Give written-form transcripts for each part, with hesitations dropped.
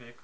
Забег.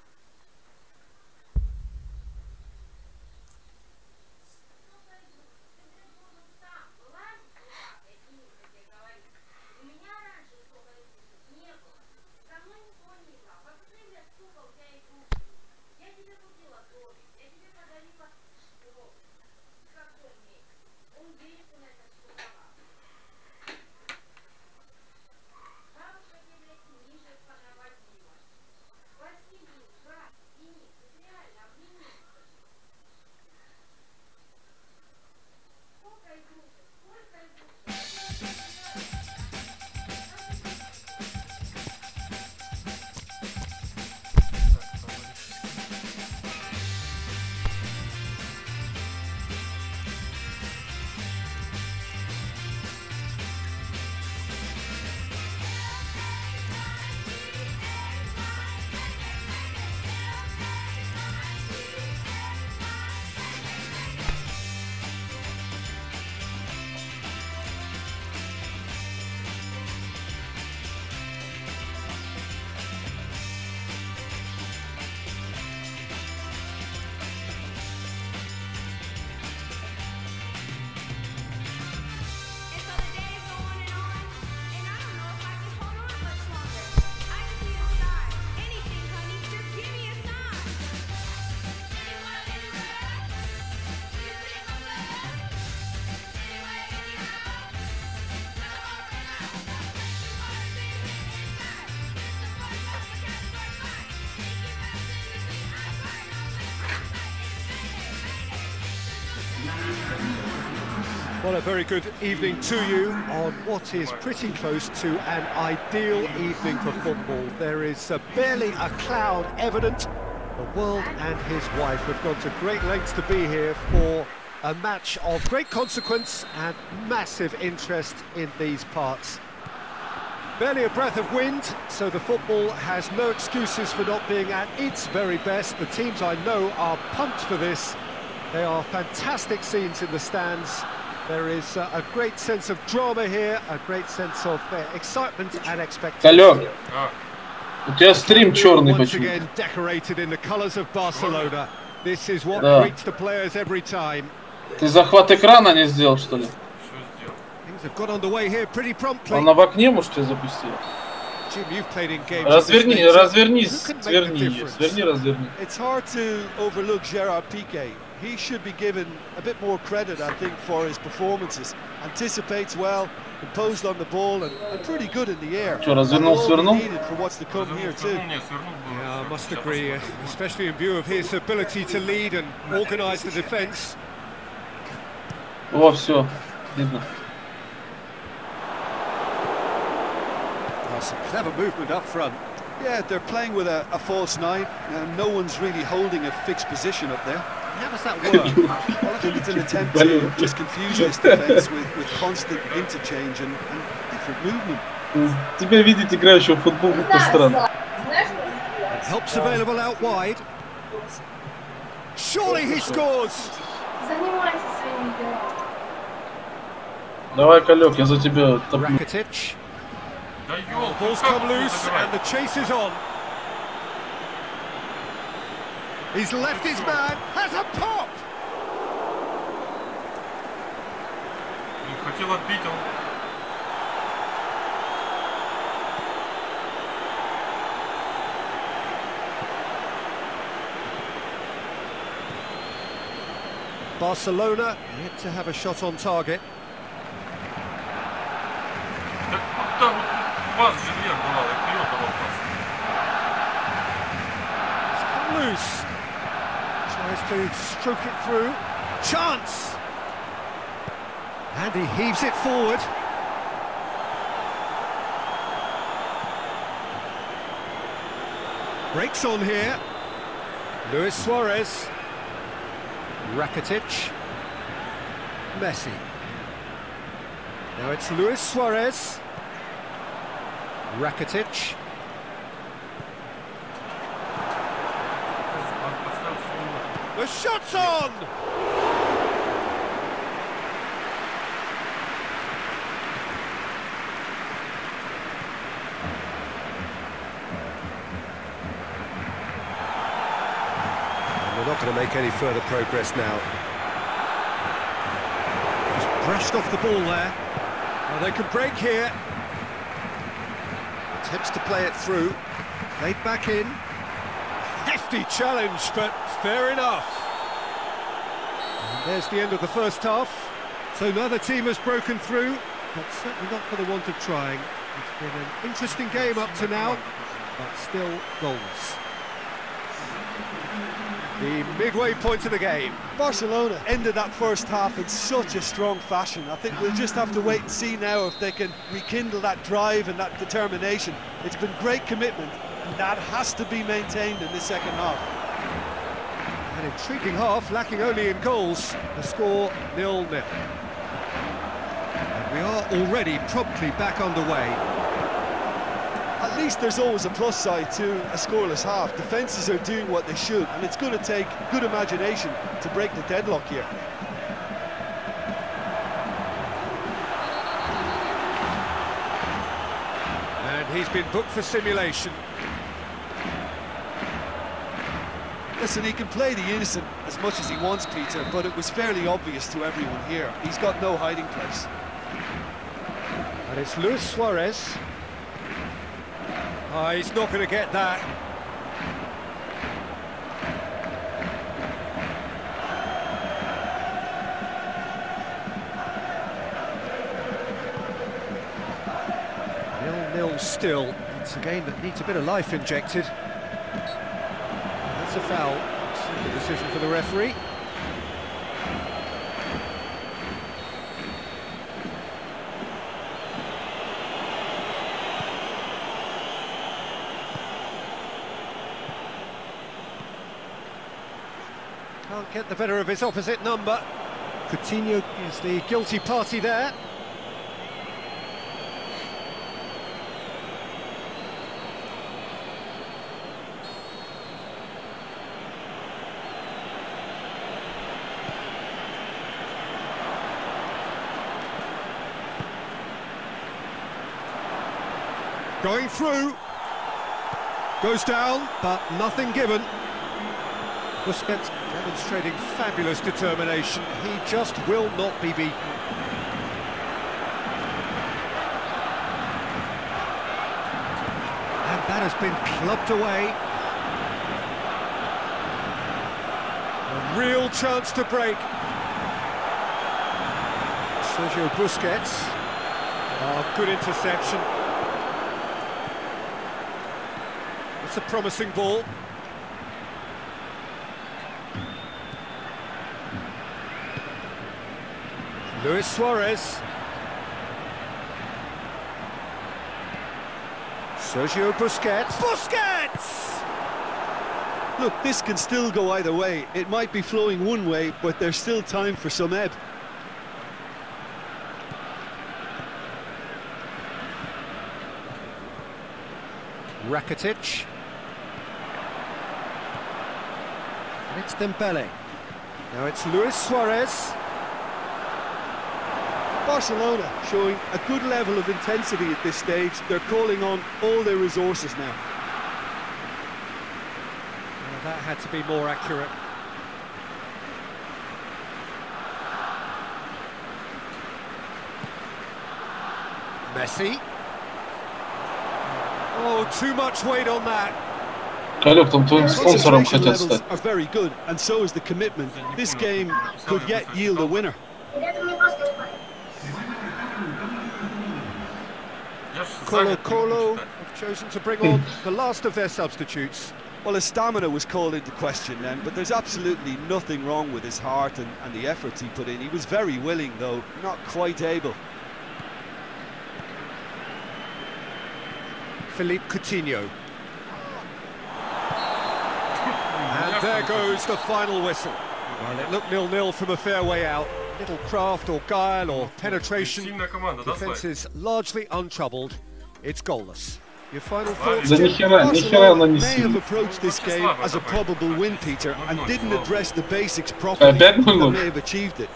Well, a very good evening to you on what is pretty close to an ideal evening for football. There is barely a cloud evident. The world and his wife have gone to great lengths to be here for a match of great consequence and massive interest in these parts. Barely a breath of wind, so the football has no excuses for not being at its very best. The teams I know are pumped for this. They are fantastic scenes in the stands. There is a great sense of drama here, a great sense of excitement and expectation. Алло, у тебя стрим черный почему? Again decorated in the colours of Barcelona. This is what greets the players every time. Ты захват экрана не сделал, что ли? Things have got underway here pretty promptly. Она в окне, может, тебя запустила? Jim, you've played in games. Разверни, сверни, разверни. It's hard to overlook Gerard Piqué. He should be given a bit more credit, I think, for his performances. Anticipates well, composed on the ball, and pretty good in the air. Что, развернул, свернул? Needed for what's to come here too. Yeah, I must agree, especially in view of his ability to lead and organise the defence. О, все, видно. Some clever movement up front. Yeah, they're playing with a false nine, and no one's really holding a fixed position up there. How does that work? Well, I think it's an attempt to just confuse this defence with constant interchange and different movement. Тебя видеть играющего в футбол как-то странно. Helps available out wide. Surely he scores. Давай, Калек, я за тебя топлю. Rakitic. Ball's come loose and the chase is on. He's left his man, has a pop! Хотел отбить он. Barcelona yet to have a shot on target. Так куда вот пас же вверх была, и вперед давал пас. It's come loose. Tries to stroke it through. Chance! And he heaves it forward. Breaks on here. Luis Suarez. Rakitic. Messi. Now it's Luis Suarez. Rakitic. The shot's on! not going to make any further progress now. Just brushed off the ball there. Well, they could break here. Attempts to play it through. Played back in. Hefty challenge, but fair enough. And there's the end of the first half. So neither team has broken through, but certainly not for the want of trying. It's been an interesting game up to now, but still goals. The midway point of the game. Barcelona ended that first half in such a strong fashion. I think we'll just have to wait and see now if they can rekindle that drive and that determination. It's been great commitment, and that has to be maintained in the second half. An intriguing half, lacking only in goals. The score 0-0. And we are already promptly back underway. At least there's always a plus side to a scoreless half. Defences are doing what they should, and it's going to take good imagination to break the deadlock here. And he's been booked for simulation. Listen, he can play the innocent as much as he wants, Peter, but it was fairly obvious to everyone here. He's got no hiding place. And it's Luis Suarez. Oh, he's not going to get that. Nil-nil still. It's a game that needs a bit of life injected. That's a foul. Simple decision for the referee. Can't get the better of his opposite number. Coutinho is the guilty party there. Going through. Goes down, but nothing given. Busquets demonstrating fabulous determination. He just will not be beaten. And that has been clubbed away. A real chance to break. Sergio Busquets. Oh, good interception. It's a promising ball. Luis Suarez. Sergio Busquets. Busquets! Look, this can still go either way. It might be flowing one way, but there's still time for some ebb. Rakitic. And it's Dembele. Now it's Luis Suarez. Barcelona showing a good level of intensity at this stage. They're calling on all their resources now. Well, that had to be more accurate. Messi. Oh, too much weight on that. Kalep, там твоим спонсором хотят стать. Are very good, and so is the commitment. This game could yet yield a winner. Colo have chosen to bring on the last of their substitutes. Well, his stamina was called into question then, but there's absolutely nothing wrong with his heart and the efforts he put in. He was very willing, though, not quite able. Philippe Coutinho. And there goes the final whistle. Well, it looked 0-0 from a fair way out. Little craft or guile or penetration. Defence is largely untroubled. It's goalless. Your final thoughts? Barcelona may have approached this game as a probable win, Peter, and didn't address the basics properly. They may have achieved it.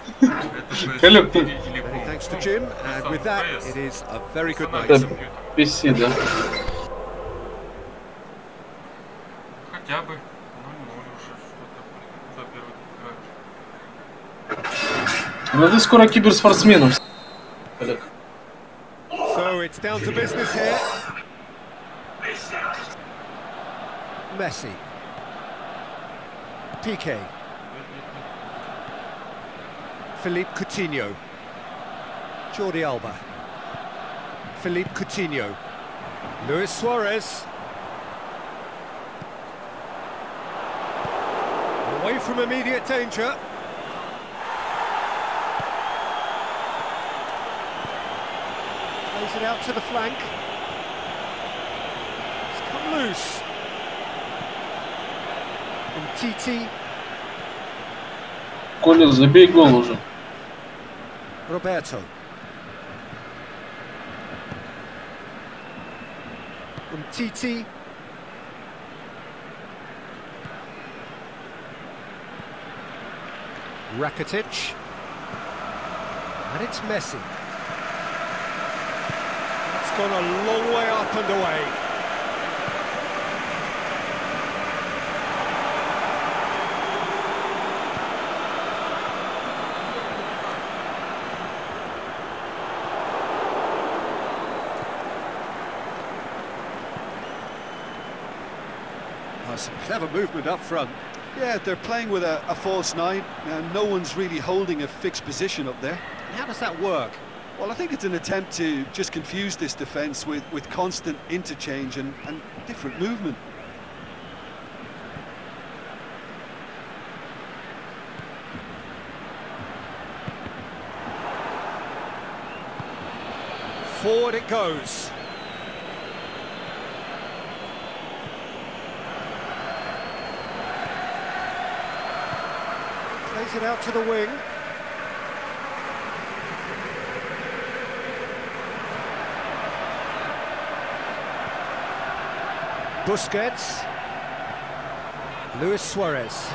Many thanks to Jim, and with that, it is a very good night. Беседа. Хотя бы 0-0 уже что-то. Ну ты скоро киберспортсменом. Олег. So it's down to business here. Messi. Piqué. Philippe Coutinho. Jordi Alba. Philippe Coutinho. Luis Suarez. Away from immediate danger. Plays it out to the flank. It's come loose. Titi. Коля, забей гол уже. Roberto. Titi. Rakitic. And it's Messi. It's gone a long way up and away. Some clever movement up front. Yeah, they're playing with a false nine, and no one's really holding a fixed position up there. How does that work? Well, I think it's an attempt to just confuse this defence with constant interchange and different movement. Forward it goes. Plays it out to the wing. Busquets. Luis Suarez.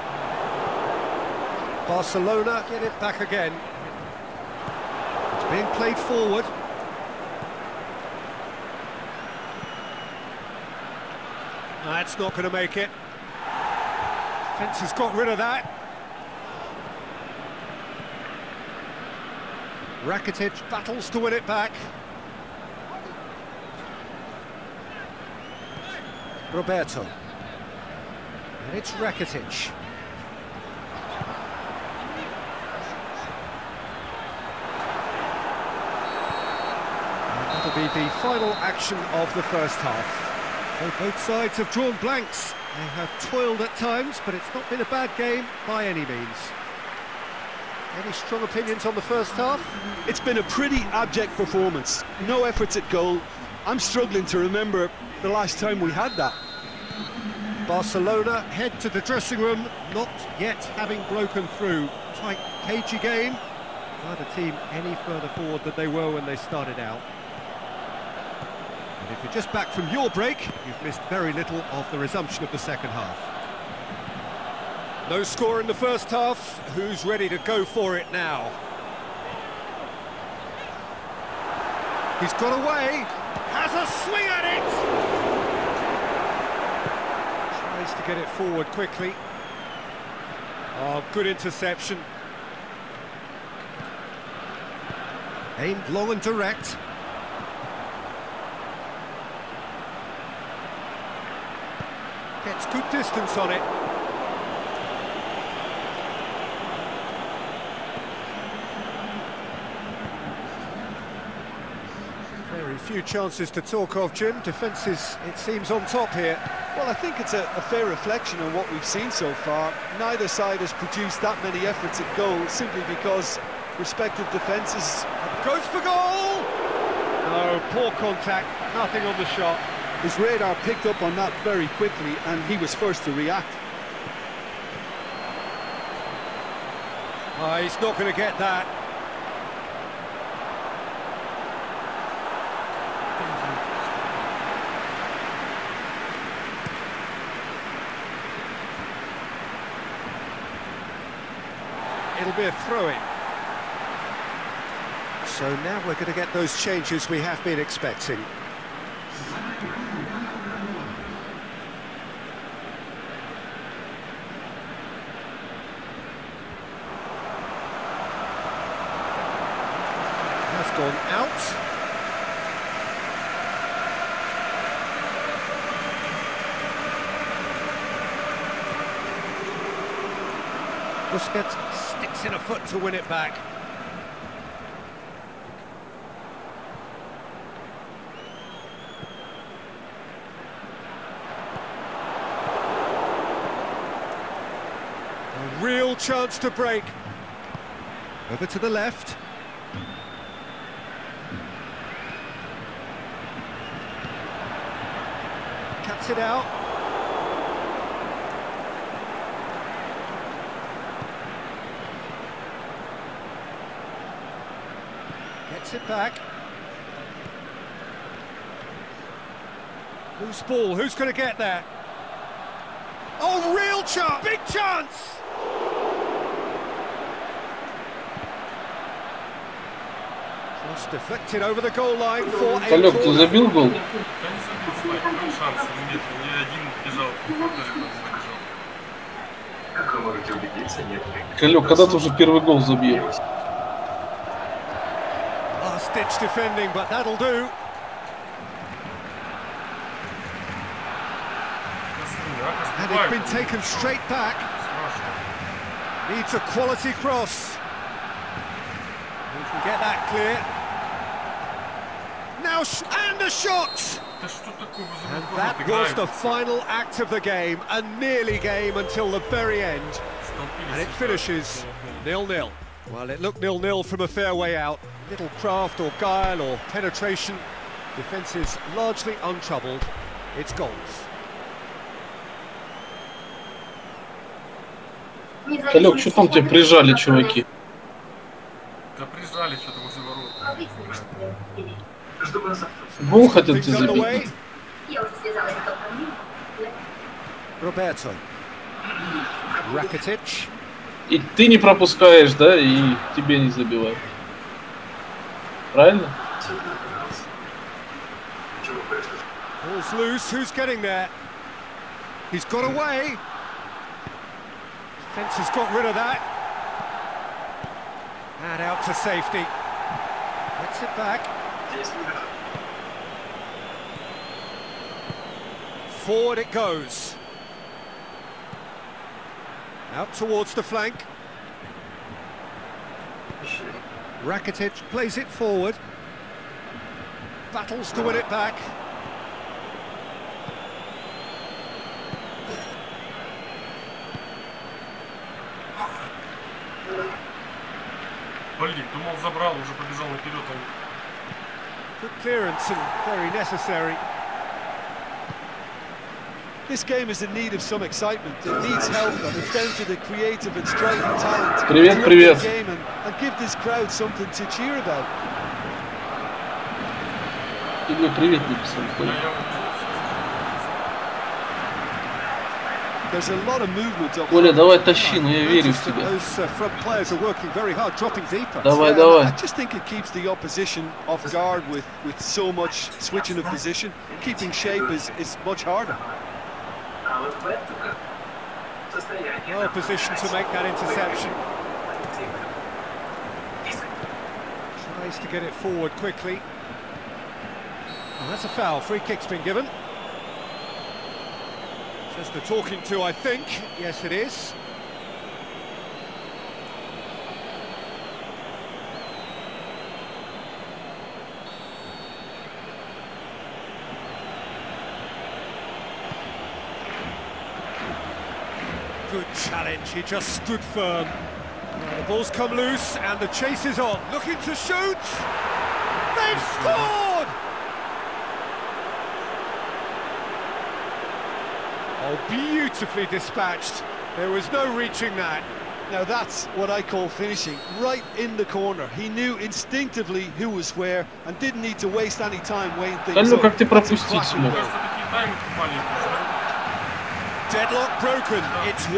Barcelona get it back again. It's being played forward. That's not going to make it. Defence has got rid of that. Rakitic battles to win it back. Roberto. And it's Rakitic. And that'll be the final action of the first half. So both sides have drawn blanks. They have toiled at times, but it's not been a bad game by any means. Any strong opinions on the first half? It's been a pretty abject performance. No efforts at goal. I'm struggling to remember the last time we had that. Barcelona head to the dressing room, not yet having broken through. Tight, cagey game. Neither team any further forward than they were when they started out. And if you're just back from your break, you've missed very little of the resumption of the second half. No score in the first half. Who's ready to go for it now? He's got away. Has a swing at it. Tries to get it forward quickly. Oh, good interception. Aimed long and direct. Gets good distance on it. Very few chances to talk of, Jim. Defence is, it seems, on top here. Well, I think it's a fair reflection on what we've seen so far. Neither side has produced that many efforts at goal simply because respective defences... Goes for goal! No, poor contact, nothing on the shot. His radar picked up on that very quickly and he was first to react. Oh, he's not going to get that. It'll be a throw-in. So now we're going to get those changes we have been expecting. Busquets sticks in a foot to win it back. A real chance to break. Over to the left. Cuts it out. Gets it back. Loose ball, who's going to get there? Oh, real chance! Big chance! Just deflected over the goal line for a Алёк, ты забил гол? Я не забил, Слайк, был шанс, нет, ни один бежал, Как вы можете убедиться, нет? Алёк, когда ты уже первый гол забил? Last-ditch defending, but that'll do. And it's been taken straight back. Needs a quality cross. He can get that clear. Now, and a shot! And that was the final act of the game, a nearly game until the very end. And it finishes 0-0. Well, it looked 0-0 from a fair way out. Little craft or guile or penetration. Defence is largely untroubled. It's goals. Алёк, что там тебя прижали, чуваки? Да прижали что-то возле ворот. Гол хотят тебе забить. Roberto. Rakitic. И ты не пропускаешь, да, и тебе не забивают. Правильно? Ball's loose, who's getting there? He's got away. Defence has got rid of that. And out to safety. Gets it back. Forward it goes. Out towards the flank. Rakitic plays it forward. Battles to win it back. Блин, думал забрал, уже побежал наперед. Good clearance and very necessary. This game is in need of some excitement. It needs help, and it's down to the creative and striking talent Привет, to привет. up the game and give this crowd something to cheer about. Ты мне привет написал. There's a lot of movement up Коля, front. давай тащи, ну я верю в тебя. Those front players are working very hard, dropping deeper. Давай, I давай. just think it keeps the opposition off guard with so much switching of position. Keeping shape is much harder. Well positioned to make that interception. Tries to get it forward quickly. Oh, that's a foul. Free kick's been given. Just a talking to, I think. Yes, it is. Good challenge, he just stood firm. The ball's come loose and the chase is on. Looking to shoot! They've scored! Oh, beautifully dispatched. There was no reaching that. Now that's what I call finishing, right in the corner. He knew instinctively who was where and didn't need to waste any time weighing things Алёк, up. как ты пропустить смог? Кажется, такие таймы маленькие. Deadlock broken, it's 1-0.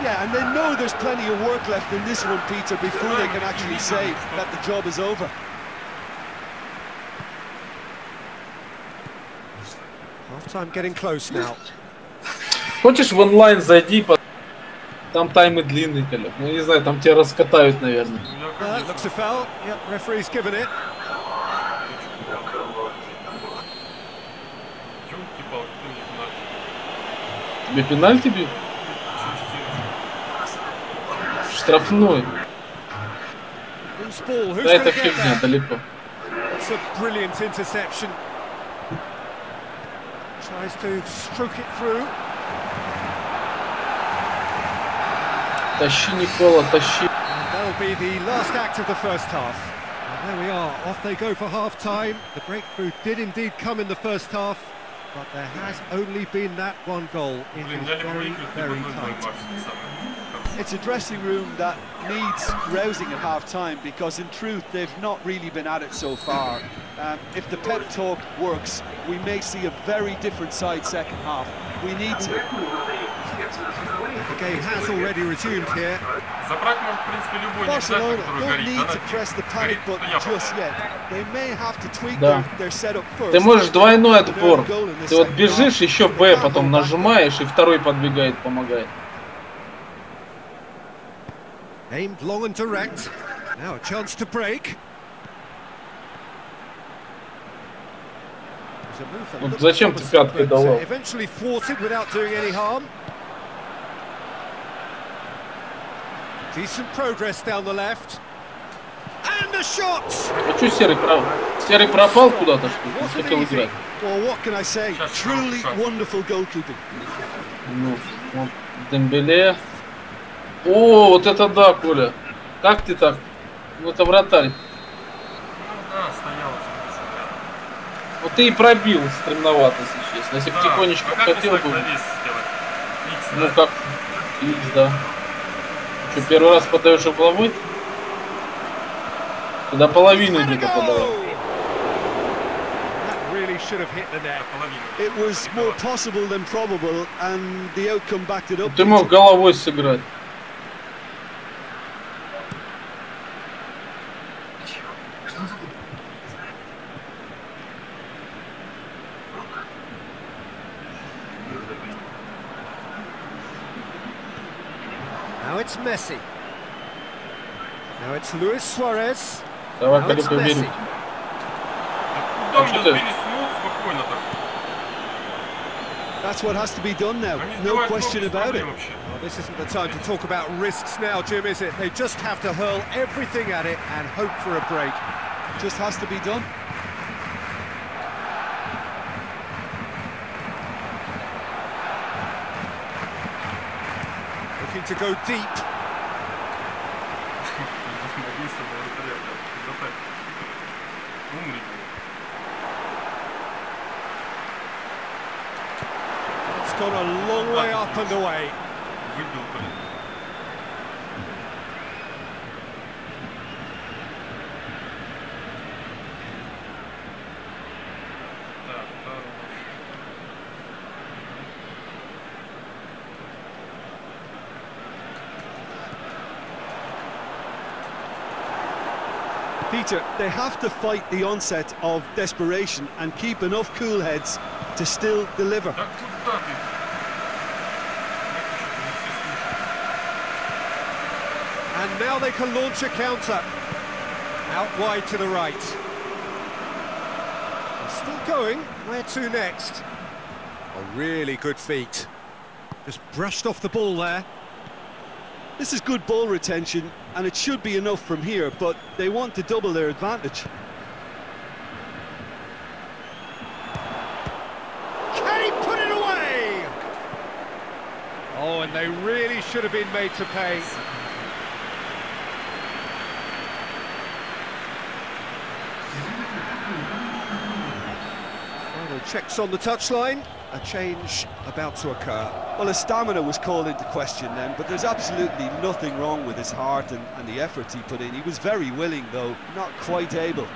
Yeah, and they know there's plenty of work left in this one, Peter, before they can actually say that the job is over. Half-time getting close now. Хочешь в онлайн зайди, там таймы длинные, Алёк. Ну не знаю, там тебя раскатают, наверное. That looks a foul. Yep, referee's given it. Тебе пенальти бьют? Штрафной. Whose ball? Who's Да, going это to get фигня, that? далеко. It's a brilliant interception. Tries to stroke it through. Тащи, Никола, тащи. And that'll be the last act of the first half. And there we are, off they go for half-time. The breakthrough did indeed come in the first half, but there has only been that one goal. It Блин, is я либо very, выиграю, very либо 0-2 tight. максимум. It's a dressing room that needs rousing at half-time because, in truth, they've not really been at it so far. If the pep talk works, we may see a very different side second half. We need to. The game has already resumed here. Забрать может, в принципе, любой нельзя, Barcelona который don't горит. need to Она press the panic горит, button то я just попал. yet. They may have to tweak Да. their setup first. Ты можешь двойной отпор. They're goal in the Ты вот second бежишь, half. еще They Б, can't потом go back. нажимаешь, и второй подбегает, помогает. Aimed long and direct. Now a chance to break. There's a move that Вот looks зачем ты promising, пяткой but, давал? eventually thwarted without doing any harm. Decent progress down the left. And the shot! А что Серый пропал куда-то, что ли? Не Wasn't хотел easy. играть. Well, what can I say? Shot, Truly shot. wonderful goalkeeping. Ну, вот, Дембеле. О, вот это да, Коля. Как ты так? Ну, это вратарь. Ну да, стоял. Вот ты и пробил стремновато, если честно. Если бы Да. тихонечко А как бы хотел так бы... на вес сделать? Икс, Ну, да? как... Икс, да. Что, первый раз подаешь угловой? Туда половину Had a где-то подавал. goal! That really should have hit the net. Половину. It was more possible than probable, and the outcome backed it up. Ты мог головой сыграть. Now it's Messi. Now it's Luis Suarez. Давай, Now it's Калюка, верю. Messi. Куда что меня ты? сбили с ног спокойно так? That's what has to be done now. Они No сбивают с ног question без about it. проблем вообще. Well, this isn't the time to talk about risks now, Jim, is it? They just have to hurl everything at it and hope for a break. Just has to be done. Looking to go deep. Единственное, вратаря, вратарь. Умный. It's gone a long way up and away. Выбил, блин. Так, да, Peter, they have to fight the onset of desperation and keep enough cool heads to still deliver. да куда ты? And now they can launch a counter. Out wide to the right. They're still going. Where to next? A really good feat. Just brushed off the ball there. This is good ball retention, and it should be enough from here, but they want to double their advantage. Can he put it away? Oh, and they really should have been made to pay. Final checks on the touchline. A change about to occur. Well, his stamina was called into question then, but there's absolutely nothing wrong with his heart and the efforts he put in. He was very willing, though, not quite able.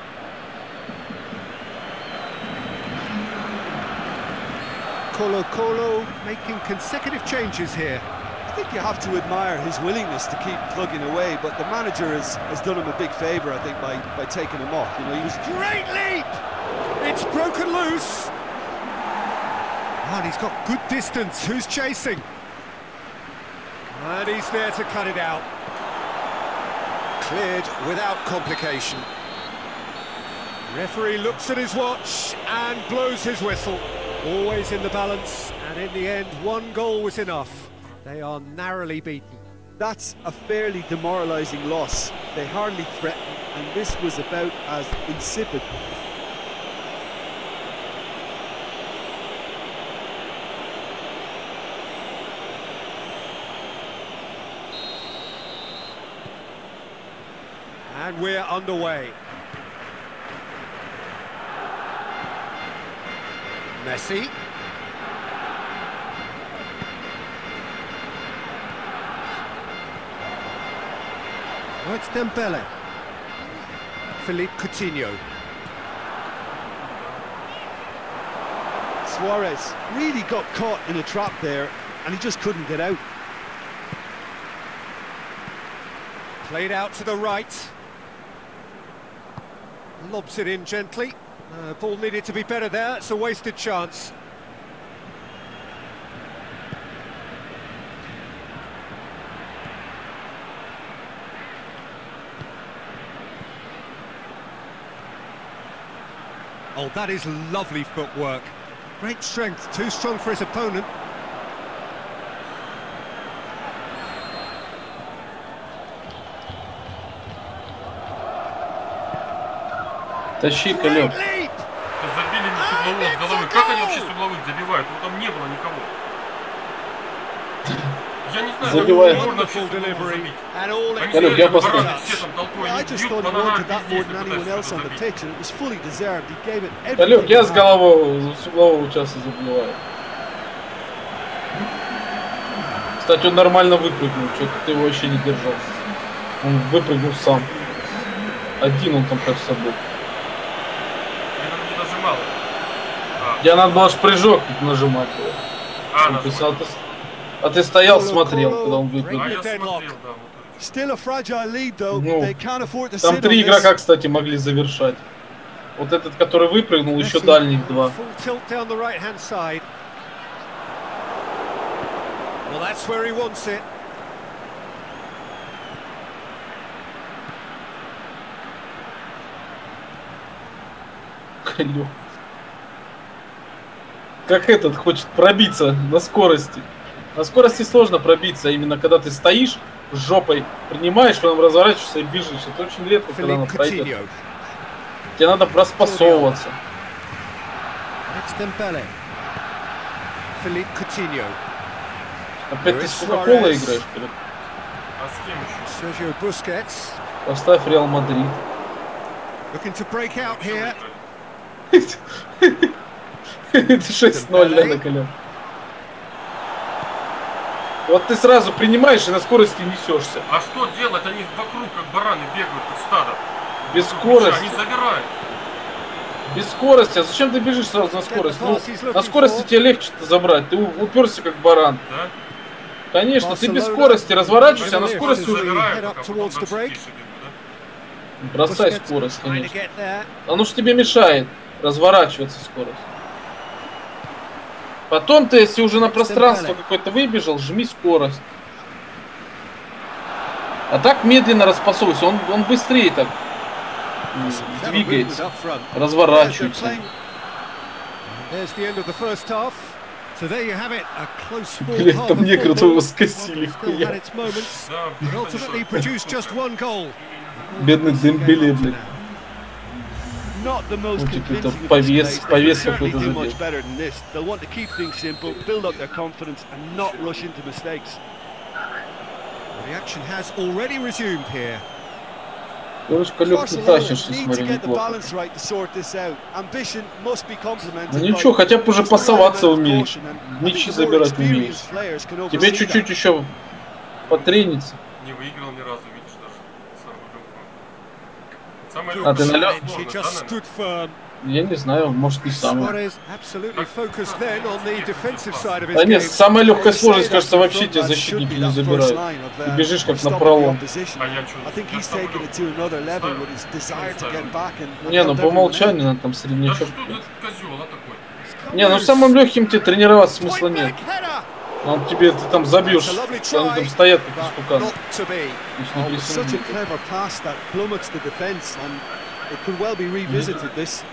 Colo making consecutive changes here. I think you have to admire his willingness to keep plugging away, but the manager has done him a big favour, I think, by taking him off. You know, he was... Great leap! It's broken loose. And he's got good distance. Who's chasing? And he's there to cut it out. Cleared without complication. Referee looks at his watch and blows his whistle. Always in the balance, and in the end, one goal was enough. They are narrowly beaten. That's a fairly demoralising loss. They hardly threatened, and this was about as insipid. And we're underway. Messi. Oh, it's Dembele. Philippe Coutinho. Suarez really got caught in a trap there, and he just couldn't get out. Played out to the right. Lobs it in gently. Ball needed to be better there. It's a wasted chance. Oh, that is lovely footwork. Great strength, too strong for his opponent. Тащи-ка, Лёв. Забили не с углового, с головы. Как они вообще с угловых забивают? Ну там не было никого. Я не знаю, Забивает. как можно вообще с углового забить. Они Лёв, я стоят, поставлю. бараны все там толпой, I они just бьют thought по he ногам wanted that more везде, than anyone else on the забить. pitch, and it was fully deserved. He gave it Да, Лёв, everything. я he с had. головой, с углового участка забиваю. Кстати, он нормально выпрыгнул, что-то ты его вообще не держал. Он выпрыгнул сам. Один он там, кажется, был. Я там не нажимал. Я надо было аж прыжок нажимать. А, Он нажимал. писал, а ты стоял, смотрел, когда он А выпрыгнул. я смотрел, да, вот. Still a fragile lead, though. Ну, They can't afford to там sit 3 on игрока, this. кстати, могли завершать. Вот этот, который выпрыгнул, еще дальних 2. Full tilt down the right-hand side. Well, that's where he wants it. Алло. Как этот хочет пробиться на скорости. На скорости сложно пробиться, а именно когда ты стоишь с жопой, принимаешь, потом разворачиваешься и бежишь. Это очень редко, когда она Philippe пройдет. Coutinho. Тебе надо распасовываться. It's Dembele. Philippe Coutinho. Опять ты с Кока-Колой играешь? Филипп? А с кем еще? Sergio Busquets. Поставь Реал Мадрид. Looking to break out here. Это 6-0, да, накален. Вот ты сразу принимаешь и на скорости несешься. А что делать? Они вокруг, как бараны, бегают, как стадо. Без скорости. Они забирают. Без скорости. А зачем ты бежишь сразу на скорость? Ну, на скорости тебе легче-то забрать. Ты уперся как баран. Да? Конечно, ты без скорости разворачиваешься, а на скорости уже Забирают, пока потом дальше тише бегут, да? бросай скорость, конечно. Оно ж тебе мешает разворачиваться скорость. Потом ты, если уже на пространство какое-то выбежал, жми скорость. А так медленно распасовывайся. Он быстрее так двигается, разворачивается. There's the end of the first half. So there you have it, a close Блин, half там of некогда football. его скосили, Still had хуя. its moments, Да, but ultimately produced just one goal. Бедный Дембеле, блин. Not the most Ну, типа, это convincing of повес displays. They повес can certainly какой-то do задел. much better than this. They'll want to keep things simple, build up their confidence, and not rush into mistakes. The action has already resumed here. Девочка, Лёг, ты Barcelona тащишься, need to смотри, get the неплохо. balance right to sort this out. Ambition must be complemented. Ну ничего, by хотя бы уже just the right пасоваться amount of умеешь. caution, and I Мячи think the more забирать умеешь. experienced players can Тебе oversee чуть-чуть that. еще потрениться. Не выиграл ни разу, видишь, даже. Самое А ты легкое, налёг? She сложно, just да, stood firm. Я не знаю, может не самое. Suarez absolutely focused then on the defensive side of his Да нет, game. самая легкая They say сложность, that кажется, the вообще front тебя line защитники should be не that first забирают. line of, Ты бежишь как stopping на the пролом. opposition. А я чё, I think я he's ставлю. taken it to another level with his desire to get back and Не, ну help по everyone умолчанию out. надо там Да среднячок. что за козёл, а такой? Не, ну самым легким тебе тренироваться смысла Point нет. blank header. Он тебе, ты там забьешь, That's a lovely они try, там стоят как but истуканы. not to be. Если не Oh, it was such a присоединиться. clever pass that flummoxed the defence, and it could well be revisited. This.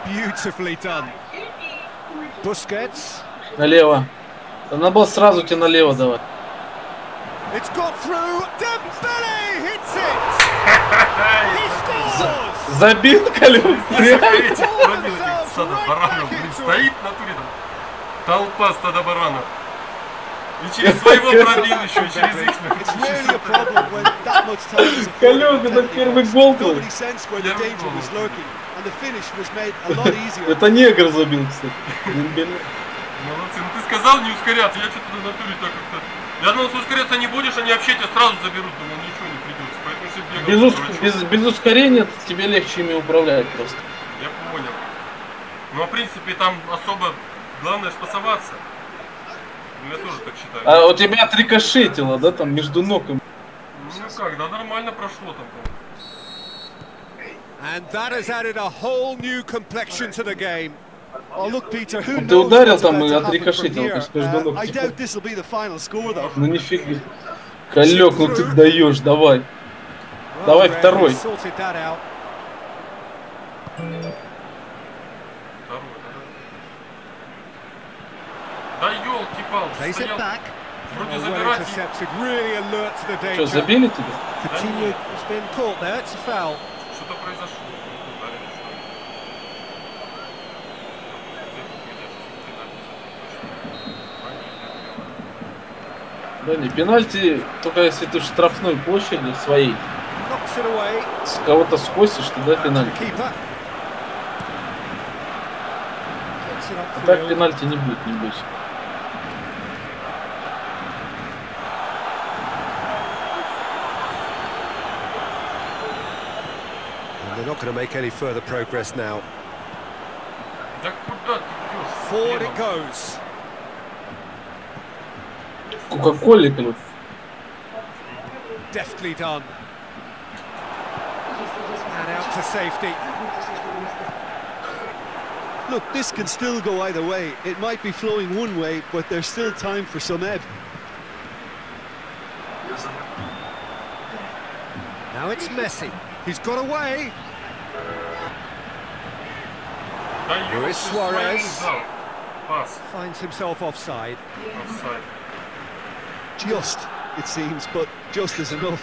Beautifully done. Busquets. Налево. Да надо было сразу тебе налево давать. It's got through. Dembele hits it. He scores. Забил колес. Смотрите, пробил этих стадо баранов. Блин, стоит в натуре там. Толпа стада баранов. И через своего пробил еще, и через их. It's really a problem when that much time is Колёк, это первый гол был. Nobody sensed where the danger was lurking, and the finish was made a lot easier. Это негр забил, кстати. Молодцы, ну ты сказал не ускоряться, я что-то на натуре так как-то... Я думал, что ускоряться не будешь, они вообще тебя сразу заберут, думал, ничего не придется, поэтому все бегал. Без ускорения тебе легче ими управлять просто. Я понял. Ну, а в принципе, там особо главное спасоваться. Ну, я тоже так считаю. А у тебя отрикошетило, да, там, между ног? Ну как, да нормально прошло там. And that has added a whole new complexion to the game. Oh, look, Peter, who Ты ударил там и отрикошетил, между ног. I doubt this will be the final score, though. Ну нифига. Колёк, ну ты даешь, давай. Давай второй. Да елки-палки, стоял. Вроде забирать. Что, забили тебя? Что-то произошло. Да не, пенальти только если ты в штрафной площади своей с кого-то скосишь, тогда пенальти. А так пенальти не будет, не бойся. They're not going to make any further progress now. Да куда ты идешь? Forward it goes. Кока-коле, колёк. Deftly done. And out to safety. Look, this can still go either way. It might be flowing one way, but there's still time for some ebb. Now it's Messi. He's got away. Luis Suarez finds himself offside. Just, it seems, but just is enough.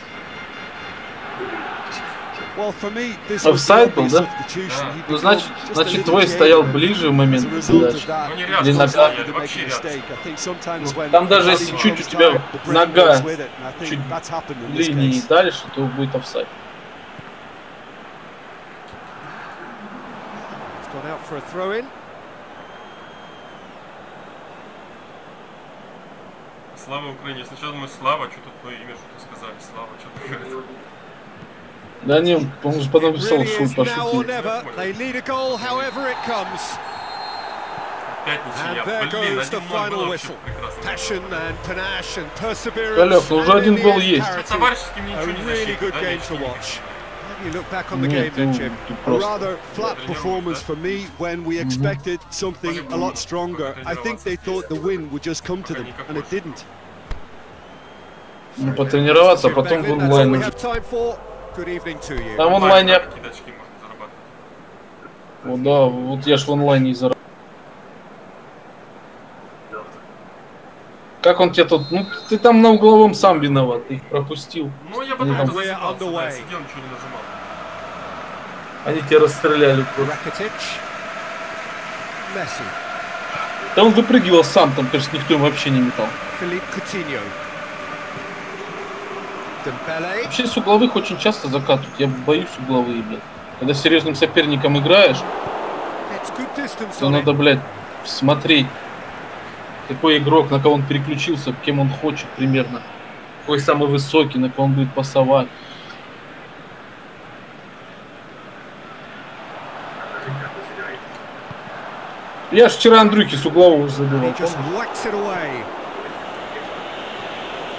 Well, for me, this was the Офсайд был, obvious да? substitution. He Ну, became значит, just a little твой стоял jaded ближе в момент as a result of передачи. that. Ну, не Или рядом нога. стояли, To make a вообще рядом. mistake. I think sometimes when Там даже the если body чуть у becomes тебя tired, the brain нога goes with it, and I think чуть that's happened in this линии case. дальше, то будет офсайд. It's gone out for a throw-in. Слава Украине. Сначала думаю, Слава, что-то твое имя, что-то сказали. Слава, что-то говорит. Да не, он же потом писал, Really что is now or пошутил. never. They need a goal, however it comes. Опять ничья. And there Блин, goes the 1-0 final было вообще whistle. прекрасно. Passion and panache and perseverance. Колёк, ну уже and один in the гол end, есть. parity. Товарищески мне A ничего не really защитит. good Да, game нет, to не watch. How do you look back on the game Нет, then, Jim? ты A просто... rather flat performance for me when we expected something a lot stronger. I think they thought the win would just come to them, and it didn't. Ну, потренироваться, а потом в That's all онлайн we уже. have time for. Good evening to you. Там в онлайне... Какие очки можно зарабатывать. О, да, вот я ж в онлайне и зарабатываю. Как он тебе тут... Ну, ты там на угловом сам виноват, ты их пропустил. Ну, я потом там- это зазевался, да, я сидел, ничего не нажимал. Они тебя расстреляли просто. Rakitic. Messi. Да он выпрыгивал сам, там, конечно, никто им вообще не метал. Philippe Coutinho. Dembele. Вообще с угловых очень часто закатывают. Я боюсь угловые, блядь. Когда с серьезным соперником играешь, It's good distance то on надо, it. блядь, смотреть, какой игрок, на кого он переключился, кем он хочет примерно. Какой самый высокий, на кого он будет пасовать. Я ж вчера Андрюхи с углового уже забивал. He just помнишь? whacks it away.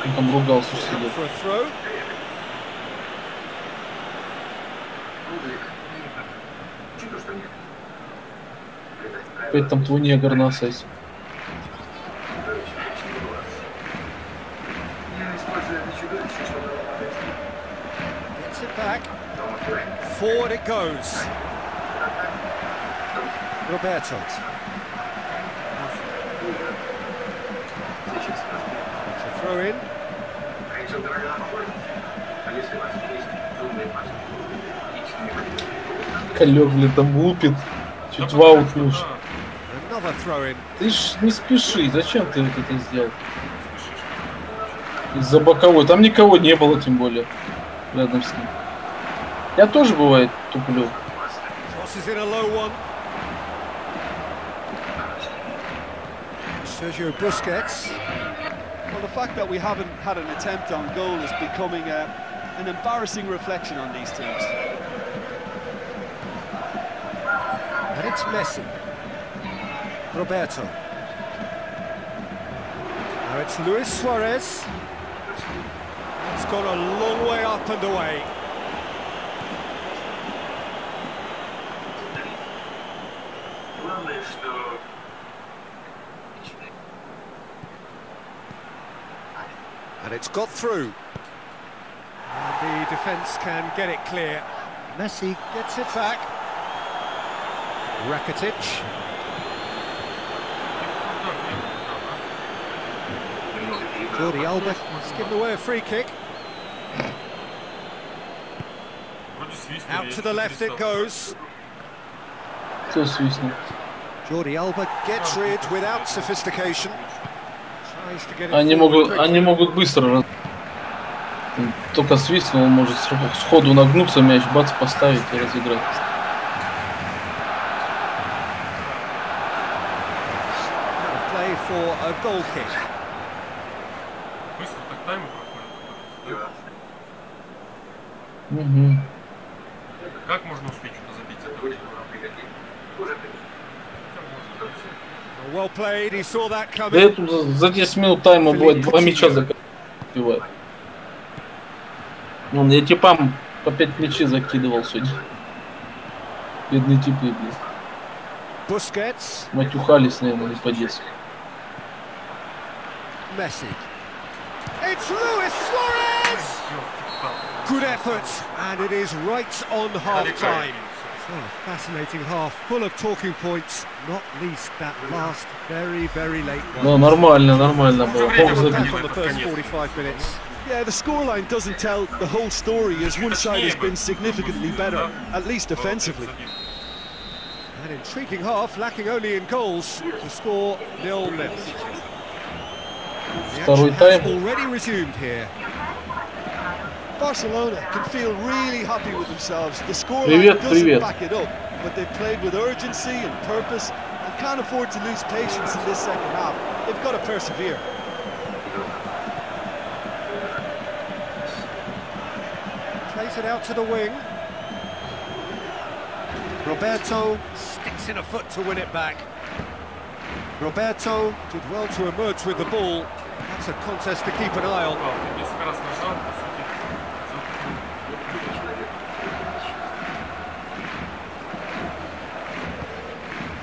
Он там ругался, что сидел. For a throw. Опять там твой негр на сайте. Gets it back. Forward it goes. Roberto. throw in. Колек, блин, там лупит. Чуть в аут лучше. Another throw in. Ты ж не спеши, зачем ты вот это сделал? Из-за боковой. Там никого не было, тем более. Рядом с ним. Я тоже, бывает, туплю. Crosses in a low one. Sergio Busquets. Well, the fact that we haven't had an attempt on goal is becoming an embarrassing reflection on these teams. And it's Messi. Roberto. Now it's Luis Suarez. It's gone a long way up and away. And it's got through. And the defence can get it clear. Messi gets it back. Rakitic. Jordi Alba has given away a free kick. Out to the left it goes. Кто свистнул? Jordi Alba gets rid without sophistication. Tries to get it Они forward quickly. могут быстро. Только свистнул, он может сходу нагнуться, мяч бац поставить и разыграть. Play for a goal kick. Быстро так таймы проходят. Угу. Как можно успеть что-то забить за этого? Well played, he saw that Да coming. это за 10 минут тайма бывает 2 мяча забивает. Вон, я типам по 5 мячей закидывал сегодня. Бедные типы, блин. Busquets. Матюхались, наверное, не по-детски. Messi. It's Luis Suarez! Good effort, and it is right on half-time. So a fascinating half, full of talking points, not least that last very, very late one. Да, нормально было. Бог забить. Back on the first 45 minutes. Yeah, the scoreline doesn't tell the whole story, as one side has been significantly better, at least offensively. An intriguing half, lacking only in goals to score 0-0. The Второй action has тайм. already resumed here. Barcelona can feel really happy with themselves. The scoreline Привет, doesn't привет. back it up, but they've played with urgency and purpose and can't afford to lose patience in this second half. They've got to persevere. Plays it out to the wing. Roberto sticks in a foot to win it back. Roberto did well to emerge with the ball. That's a contest to keep an eye on. Несколько раз нажал, по сути.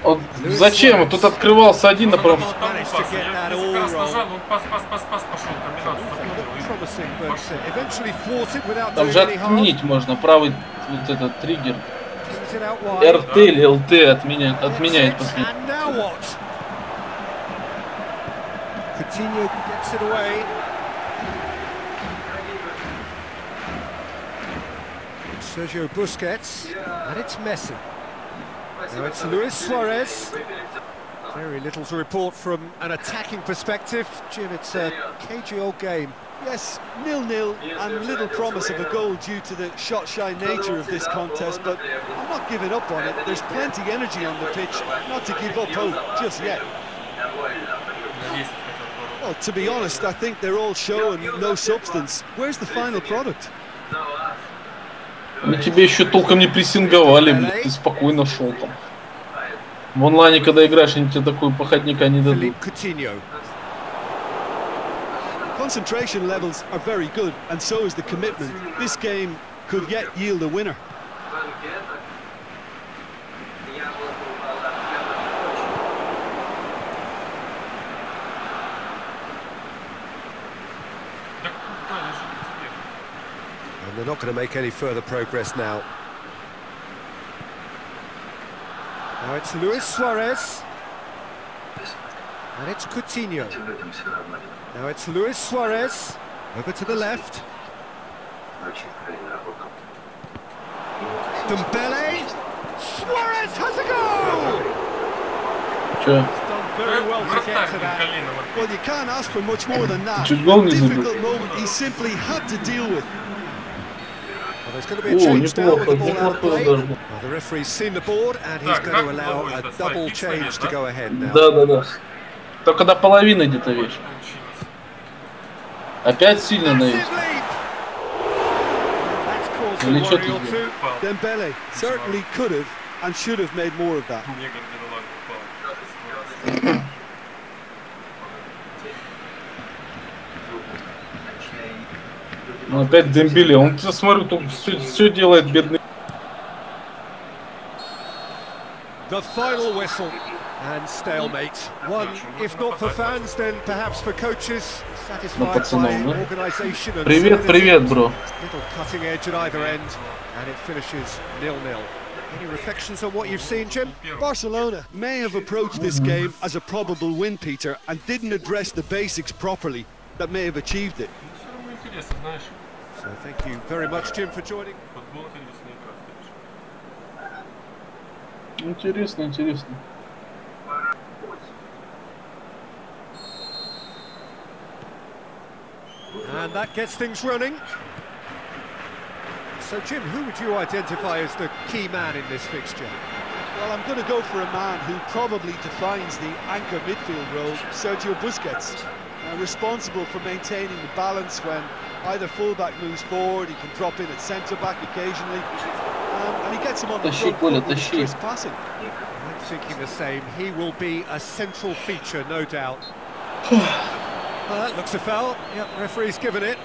Вот зачем? Тут открывался один на прав. Несколько раз нажал, он пас пошел, комбинацию Promising, but eventually thwarted without Там doing же any harm. отменить можно. Правый вот этот триггер. Plays it out wide. РТ или ЛТ отменяет последний. And now what? Coutinho gets it away. Sergio Busquets, and it's Messi. Now it's Luis Suarez. Very little to report from an attacking perspective. Jim, it's a cagey old game. Yes, 0-0 and little promise of a goal due to the shot-shy nature of this contest, but I'm not giving up on it. There's plenty energy on the pitch, not to give up hope just yet. Well, to be honest, I think they're all show and no substance. Where's the final product? Они тебе еще толком не прессинговали, блин, ты спокойно шел там. В онлайне, когда играешь, они тебе такой походника не дадут. Philippe Coutinho. Concentration levels are very good, and so is the commitment. This game could yet yield a winner. And they're not going to make any further progress now. Now it's Luis Suarez. And it's Coutinho. Этим людям все равно. Now it's Luis Suarez. Over to the left. Очень правильно работал. Dembele. Suarez has a goal! Че? He's done very well to get to that. Well, you can't ask for much more than that. Чуть гол A не забил. difficult moment he simply had to deal with. Well, there's going to be a О, change now with the неплохо, ball out of неплохо play. даже. Well, the referee's seen the board and he's Так, going to как allow будет a это? double Фикс change момент, to да? go ahead now. Да. Только до половины где-то вещь. Опять сильно Massive навес. leap! That's caused a Или что worry or ты two. Dembele certainly could have and should have made more of that. Мне как бедолага упал. Ну, опять Дембеле. Он, я смотрю, тут все делает, бедный. The final whistle and stalemate. One, if not for fans, then perhaps for coaches. Satisfied by пацанов, да? organisation and Привет, solidity. привет, бро. Little cutting edge at either end, and it finishes 0-0. Any reflections on what you've seen, Jim? Barcelona may have approached this game as a probable win, Peter, and didn't address the basics properly that may have achieved it. Все равно интересно, знаешь. So thank you very much, Jim, for joining. Футбол интересная игра, конечно. Интересно, интересно. And that gets things running. So, Jim, who would you identify as the key man in this fixture? Well, I'm going to go for a man who probably defines the anchor midfield role, Sergio Busquets. Responsible for maintaining the balance when either fullback moves forward, he can drop in at centre-back occasionally, and he gets him on the front foot with his crisp passing. I'm thinking the same. He will be a central feature, no doubt. Well, that looks a foul. Yep, referee's given it.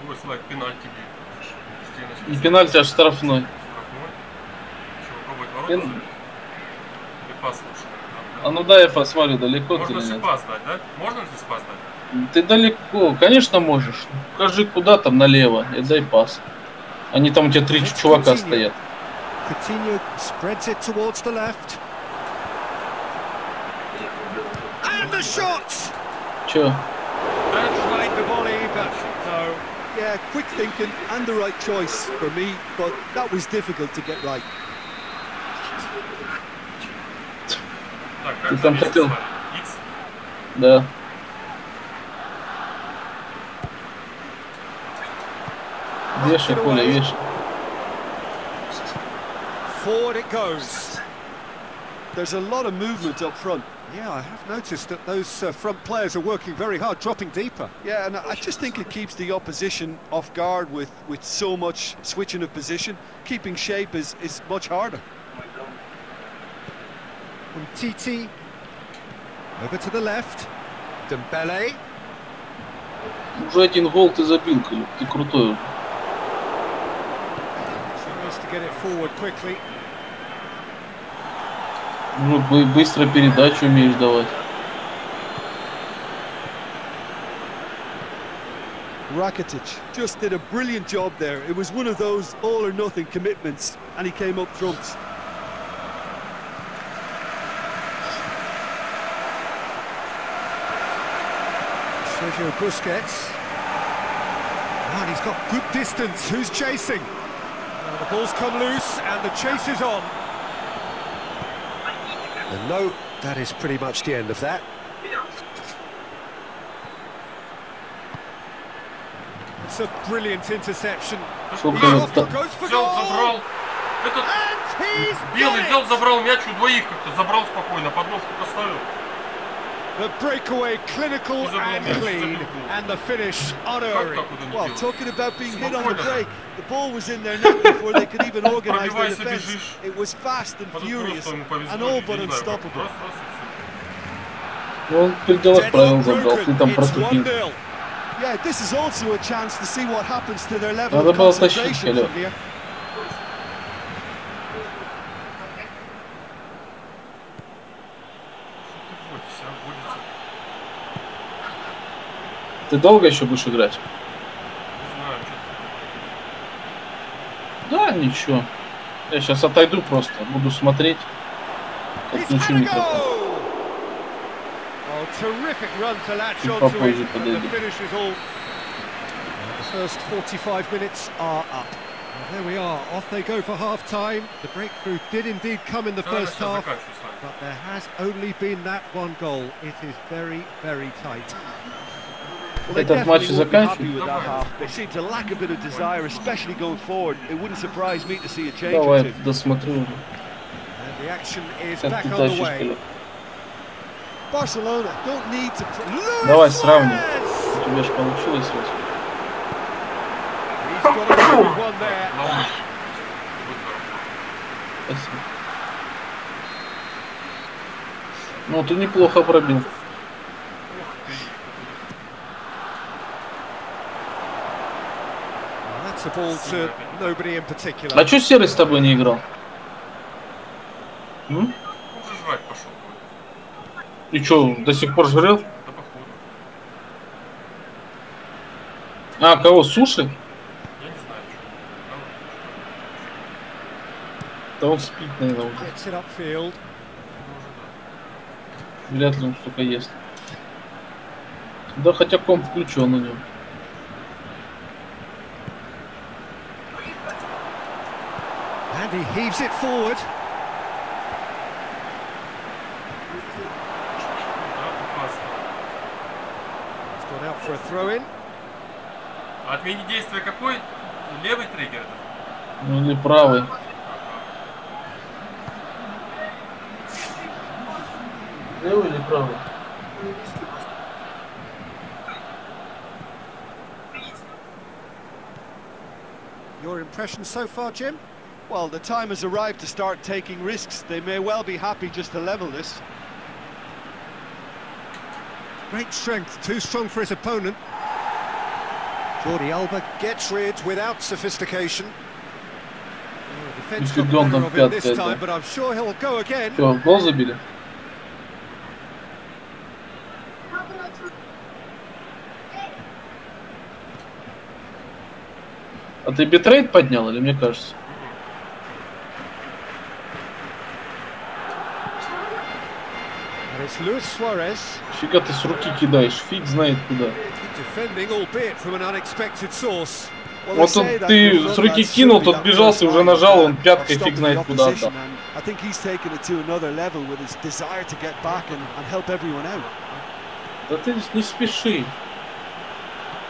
Ой, Слайк, пенальти бьют. И пенальти аж штрафной. Что, пробовать ворота? Или пас лучше? А ну дай я посмотрю, далеко ты Можно или же нет. пас дать, да? Можно здесь пас дать? Ты далеко, конечно можешь. Покажи, куда там налево, и дай пас. Они там у тебя 3 чувака стоят. Coutinho spreads it towards the left. And the shots! Че? Tried the volley, but no. Yeah, quick thinking and the right choice for me, but that was difficult to get right. Так, Ты как там завис, хотел? Слайк? Икс? Да. Вешай, Коля, вешай. Forward it goes. There's a lot of movement up front. Yeah, I have noticed that those front players are working very hard, dropping deeper. Yeah, and I just think it keeps the opposition off guard with so much switching of position. Keeping shape is much harder. From Titi. Over to the left. Dembele. Уже 1 гол ты забил, Коля. Ты крутой. Tries to get it forward quickly. Ну, быстро передачу умеешь давать. Rakitic just did a brilliant job there. It was one of those all or nothing commitments, and he came up trumps. Sergio Busquets. And he's got good distance. Who's chasing? Now the ball's come loose and the chase is on. And no, that is pretty much the end of that. It's a brilliant interception. Сколько He's лет off, там? goes for Взял, goal. забрал. Этот And he's белый got взял, it. забрал мяч у двоих как-то. Забрал спокойно, подножку поставил. The breakaway clinical He's a and brilliant, clean, he's a brilliant. and the finish Как unerring. так вот он не Well, делает? talking about being hit on the Спокойно. break, the ball was in their net before they could even organise their Пробивайся, defence. бежишь. It was fast and А тут furious, просто ему повезло, and all я but не знаю, как. unstoppable. Раз, и всё. Он в пределах правил забрал, ты там It's протупил. 1-0. Yeah, this is also a chance to see what happens to their level Надо of было тащить, concentration Коля. from here. Бойтесь, а, водится. Ты долго еще будешь играть? Не знаю, что-то. Да, А ничего. Я сейчас отойду просто, буду смотреть. Отключу микрофон. И попозже подойду. First 45 minutes are up. Well, there we are, off they go for half-time. The breakthrough did indeed come in the first half, but there has only been that one goal. It is very, very tight. Этот матч заканчивается. Давай, досмотрю уже. Как ты тащишь, Коля? Давай сравним. У тебя же получилось сразу. Спасибо. Ну, ты неплохо пробил. А чё Серый с тобой не играл? Уже жрать пошел. И чё, до сих пор жрел? Да походу. А, кого, суши? Я не знаю, что. Да он спит, наверное, уже. Вряд ли он столько ест. Да, хотя комп включен у него. And he heaves it forward. He's gone out for a throw-in. Отмени действие какой? Левый триггер? Ну или правый. Левый или правый? Your impression so far, Jim? Well, the time has arrived to start taking risks. They may well be happy just to level this. Great strength, too strong for his opponent. Jordi Alba gets rid without sophistication. Defense got better of him this time, but I'm sure he'll go again. Что, гол забили? А ты битрейт поднял, или мне кажется? Фига ты с руки кидаешь, фиг знает куда. Вот он, ты с руки кинул, тот бежал, ты уже нажал, он пяткой фиг знает куда отдал. Да ты не спеши.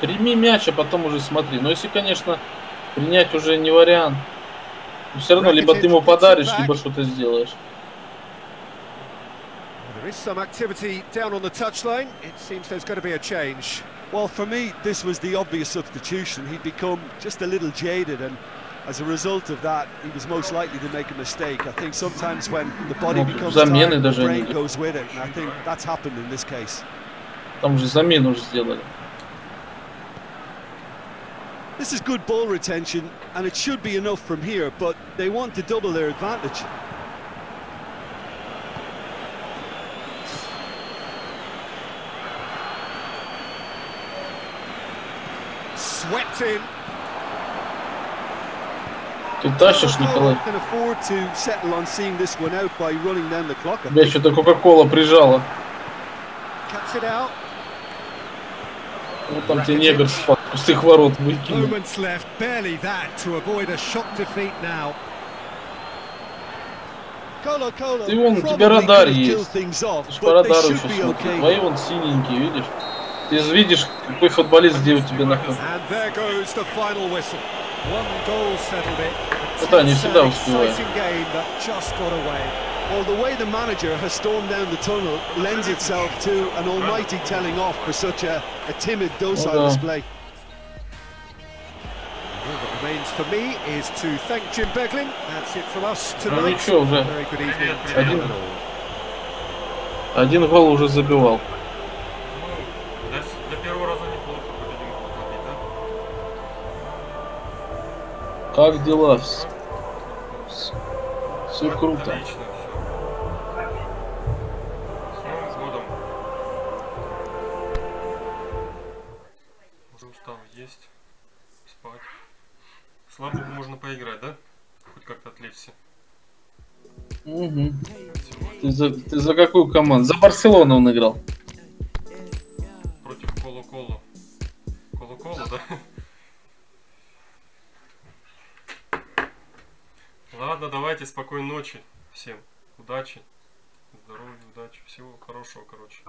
Прими мяч, а потом уже смотри. Но если, конечно, принять уже не вариант. Но все равно, либо ты ему подаришь, либо что-то сделаешь. There is some activity down on the touchline. It seems there's going to be a change. Well, for me, this was the obvious substitution. He'd become just a little jaded, and as a result of that, he was most likely to make a mistake. I think sometimes when the body becomes tired, the brain goes with it, and I think that's happened in this case. Там же замену уже сделали. This is good ball retention, and it should be enough from here, but they want to double their advantage. Swept in. Ты тащишь, Николай? Тебя что-то Кока-Кола прижала. Вот там тебе негр с пустых ворот выкинул. Ты вон, у тебя радар есть. Ты ж по радару еще смотри. Твои вон синенькие, видишь? Ты же видишь, какой футболист где у тебя находится. Это не всегда успевают. Well, the way the manager has stormed down the tunnel lends itself to an almighty telling off for such a timid, docile display. All that remains for me is to thank Jim Beglin. That's it from us tonight. Ну ничего, уже Very good evening to один гол уже забивал. Для первого раза неплохо, хоть один гол забить, да? Как дела? Все круто. Отлично, все. С Новым годом. Уже устал есть, спать. Слабо можно поиграть, да? все. Угу. Ты за какую команду? За Барселону он играл. Против Коло-Коло. Коло-Коло, да? Ладно, давайте, спокойной ночи всем. Удачи, здоровья, удачи, всего хорошего, короче.